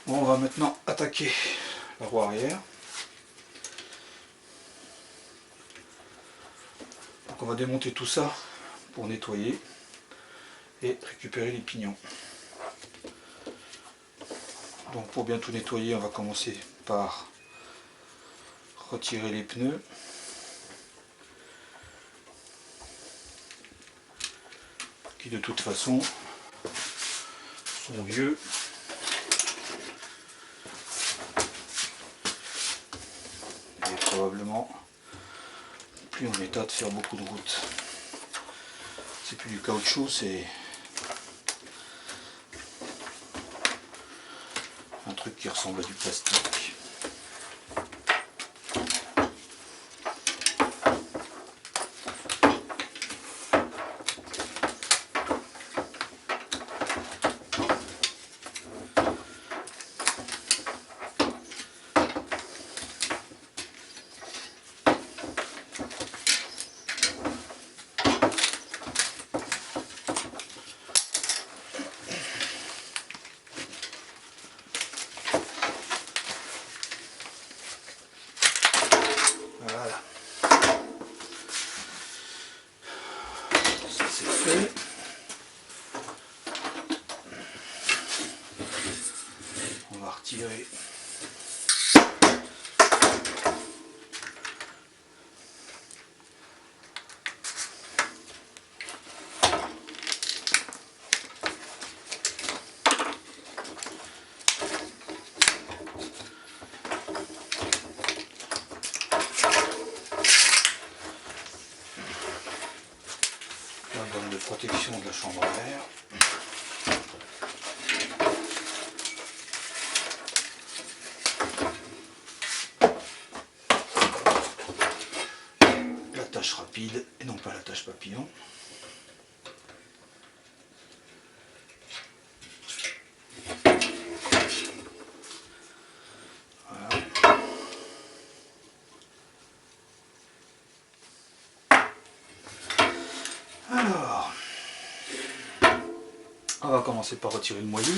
Bon, on va maintenant attaquer la roue arrière. Donc on va démonter tout ça pour nettoyer et récupérer les pignons. Donc pour bien tout nettoyer, on va commencer par retirer les pneus. Qui de toute façon sont vieux. Et probablement plus en état de faire beaucoup de route. C'est plus du caoutchouc, c'est un truc qui ressemble à du plastique. Voilà. Ça c'est fait. On va retirer la bande de protection de la chambre à air. La tâche rapide et non pas la tâche papillon. Alors, on va commencer par retirer le moyeu.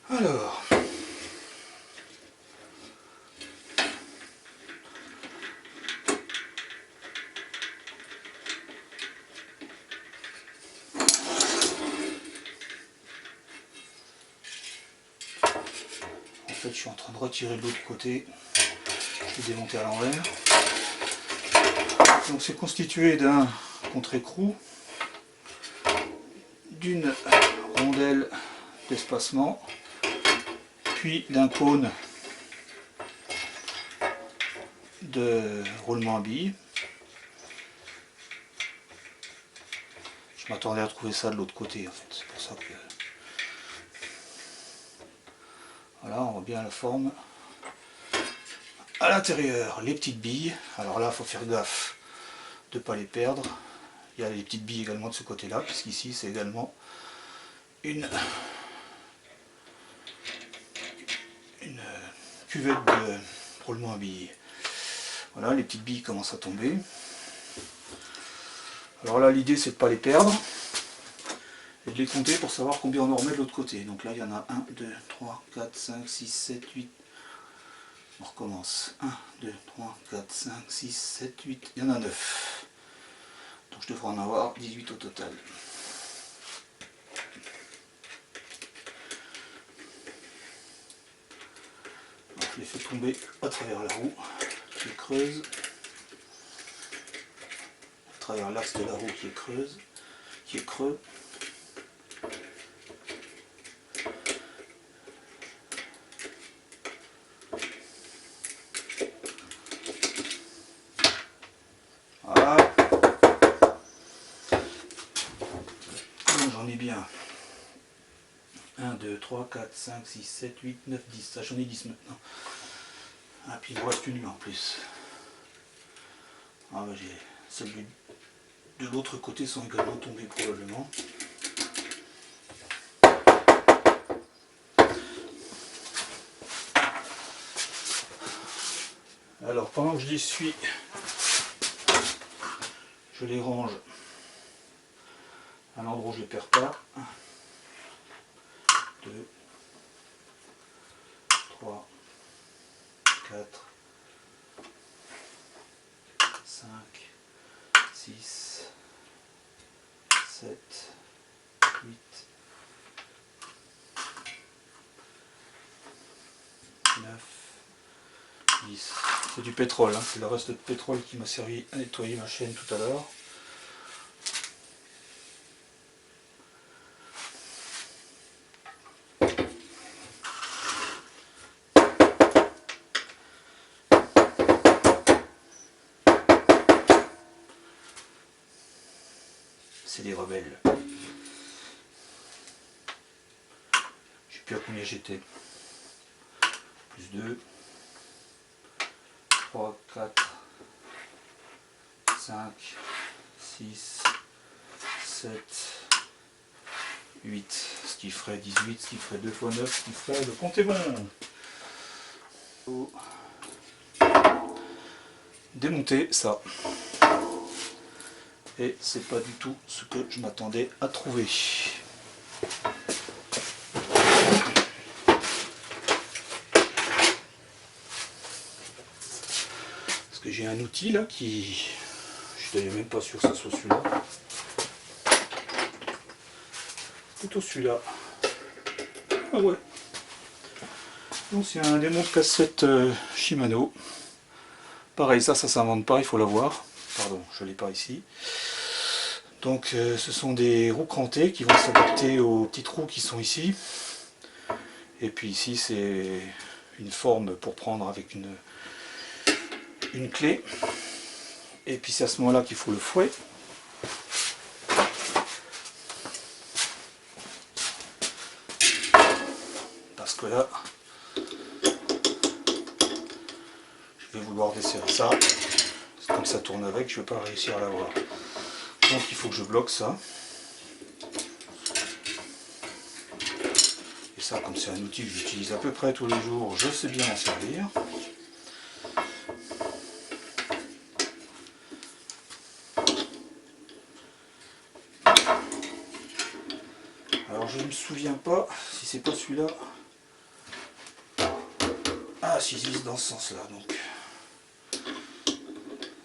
Alors, en fait je suis en train de retirer de l'autre côté, je vais démonter à l'envers. Donc c'est constitué d'un contre-écrou, d'une rondelle d'espacement, puis d'un cône de roulement à billes. Je m'attendais à trouver ça de l'autre côté en fait, c'est pour ça que... Voilà, on voit bien la forme. À l'intérieur, les petites billes. Alors là, il faut faire gaffe de ne pas les perdre. Il y a les petites billes également de ce côté-là, puisqu'ici c'est également une cuvette de roulement à billes. Voilà, les petites billes commencent à tomber. Alors là, l'idée c'est de ne pas les perdre et de les compter pour savoir combien on en remet de l'autre côté. Donc là, il y en a 1, 2, 3, 4, 5, 6, 7, 8. On recommence. 1, 2, 3, 4, 5, 6, 7, 8. Il y en a 9. Donc je devrais en avoir 18 au total. Donc je les fais tomber à travers la roue qui est creuse. À travers l'axe de la roue qui est creuse, qui est creux. j'en ai bien 1, 2, 3, 4, 5, 6, 7, 8, 9, 10. Ça, j'en ai 10 maintenant. Ah, puis il me reste une là en plus. Ah, bah, j'ai celle de l'autre côté sont également tombées probablement. Alors, pendant que je les suis, je les range à l'endroit où je ne les perds pas. 1, 2, 3, 4, 5, 6, 7, 8, 9, 10. C'est du pétrole, hein. C'est le reste de pétrole qui m'a servi à nettoyer ma chaîne tout à l'heure. C'est des rebelles. Je sais plus à combien j'étais. Plus 2, 3, 4, 5, 6, 7, 8. Ce qui ferait 18, ce qui ferait 2 fois 9, ce qui ferait... Le compte est bon. Démonter ça. Et c'est pas du tout ce que je m'attendais à trouver. Parce que j'ai un outil là qui... Je suis d'ailleurs même pas sûr que ça soit celui-là. Plutôt celui-là. Ah ouais. Donc c'est un démonte-cassette Shimano. Pareil, ça s'invente pas, il faut l'avoir. Pardon, je l'ai pas ici. Donc ce sont des roues crantées qui vont s'adapter aux petits trous qui sont ici. Et puis ici c'est une forme pour prendre avec une clé. Et puis c'est à ce moment-là qu'il faut le fouet. Parce que là, je vais vouloir desserrer ça. Comme ça tourne avec, je ne vais pas réussir à l'avoir. Donc il faut que je bloque ça. Et ça, comme c'est un outil que j'utilise à peu près tous les jours, je sais bien m'en servir. Alors je ne me souviens pas si c'est pas celui-là. Ah, si je vise dans ce sens-là, donc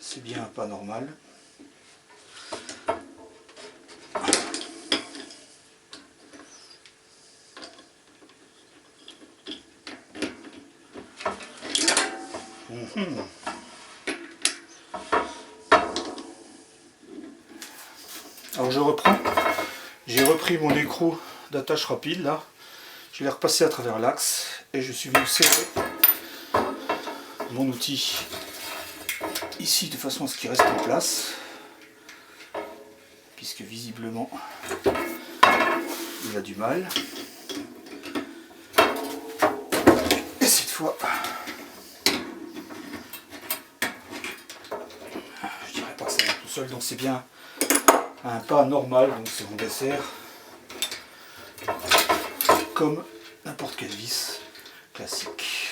c'est bien pas normal. Alors je reprends. J'ai repris mon écrou d'attache rapide là. Je l'ai repassé à travers l'axe et je suis venu serrer mon outil ici de façon à ce qu'il reste en place, puisque visiblement il a du mal. Et cette fois, je dirais pas que ça va tout seul, donc c'est bien un pas normal, donc c'est mon dessert comme n'importe quelle vis classique.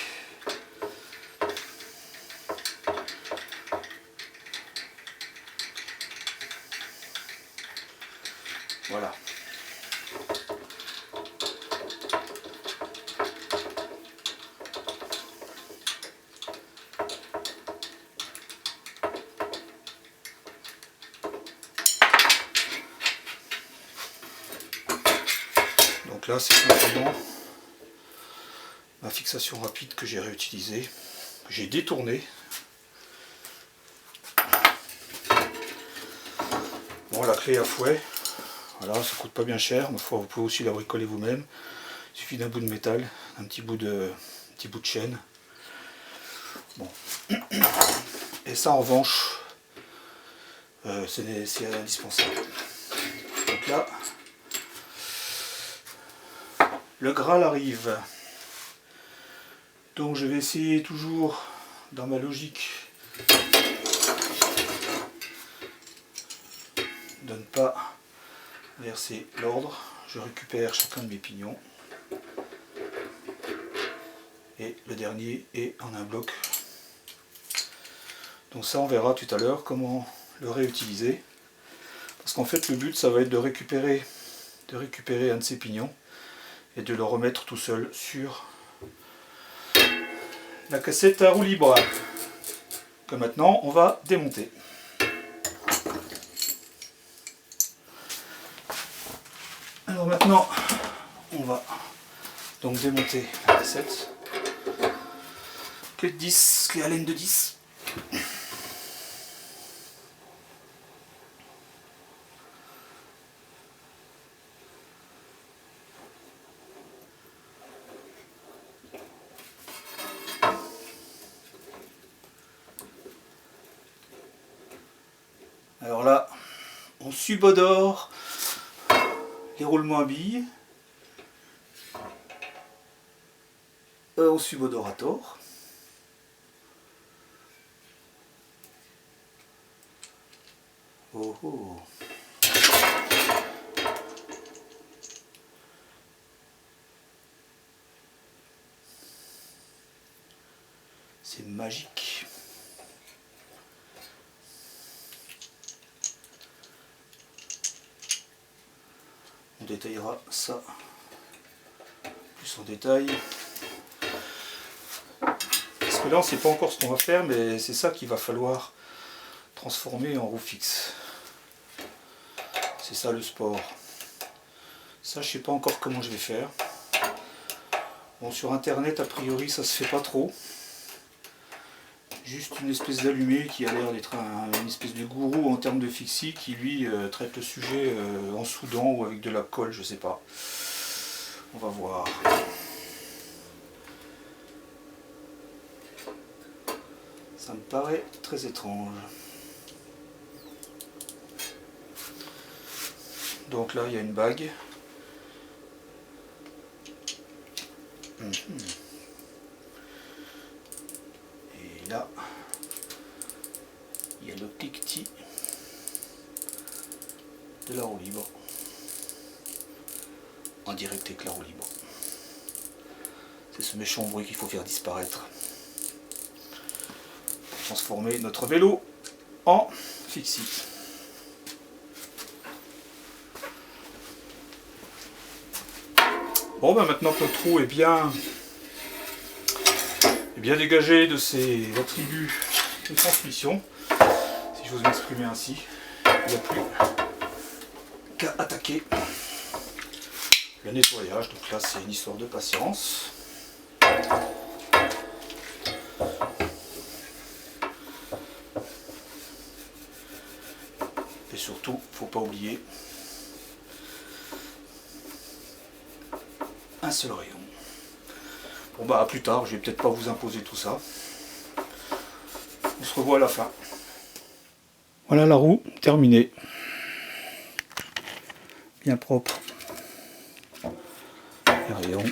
Voilà. Donc là, c'est simplement ma fixation rapide que j'ai réutilisée, que j'ai détournée. Bon, la clé à fouet, voilà, ça coûte pas bien cher, mais vous pouvez aussi la bricoler vous-même. Il suffit d'un bout de métal, un petit bout de chaîne. Bon. Et ça en revanche, c'est indispensable. Donc là, le Graal arrive. Donc je vais essayer toujours dans ma logique de ne pas verser l'ordre. Je récupère chacun de mes pignons. Et le dernier est en un bloc. Donc ça on verra tout à l'heure comment le réutiliser. Parce qu'en fait le but ça va être de récupérer un de ces pignons et de le remettre tout seul sur la cassette à roue libre que maintenant on va démonter. Alors maintenant on va donc démonter la cassette. Clé de 10, clé à laine de 10. Alors là, on subodore les roulements à billes au subodorator. Oh oh. C'est magique. On détaillera ça plus en détail. Parce que là on ne sait pas encore ce qu'on va faire, mais c'est ça qu'il va falloir transformer en roue fixe. C'est ça le sport. Ça je sais pas encore comment je vais faire. Bon, sur internet a priori ça se fait pas trop. Juste une espèce d'allumé qui a l'air d'être une espèce de gourou en termes de fixie qui lui traite le sujet en soudant ou avec de la colle, je sais pas. On va voir. Ça me paraît très étrange. Donc là il y a une bague. Et là, il y a le cliquetis de la roue libre. En direct avec la roue libre. C'est ce méchant bruit qu'il faut faire disparaître. Pour transformer notre vélo en fixie. Bon, ben maintenant que notre roue est bien dégagé de ses attributs de transmission, si j'ose m'exprimer ainsi, il n'y a plus qu'à attaquer le nettoyage. Donc là c'est une histoire de patience. Et surtout, faut pas oublier un seul rayon. Bon bah à plus tard, je vais peut-être pas vous imposer tout ça. On se revoit à la fin. Voilà la roue terminée. Bien propre. Les rayons.